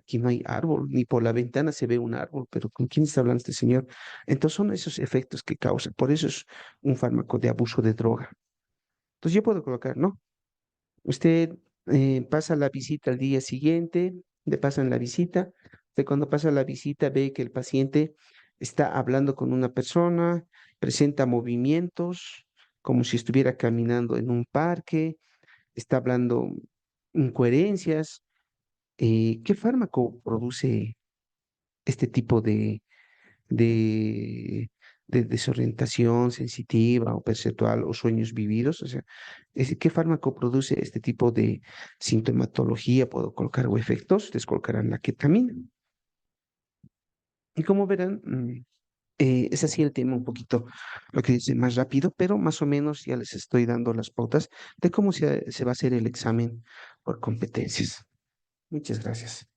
S2: Aquí no hay árbol, ni por la ventana se ve un árbol, pero ¿con quién está hablando este señor? Entonces son esos efectos que causa. Por eso es un fármaco de abuso de droga. Entonces yo puedo colocar, ¿no? Usted pasa la visita al día siguiente, le pasan la visita. Usted cuando pasa la visita ve que el paciente está hablando con una persona, presenta movimientos, como si estuviera caminando en un parque, está hablando incoherencias. ¿Qué fármaco produce este tipo de, de desorientación sensitiva o perceptual o sueños vividos? O sea, ¿qué fármaco produce este tipo de sintomatología? Puedo colocar o efectos, les colocarán la ketamina. Y como verán, es así el tema un poquito, lo que dice más rápido, pero más o menos ya les estoy dando las pautas de cómo se va a hacer el examen por competencias. Muchas gracias.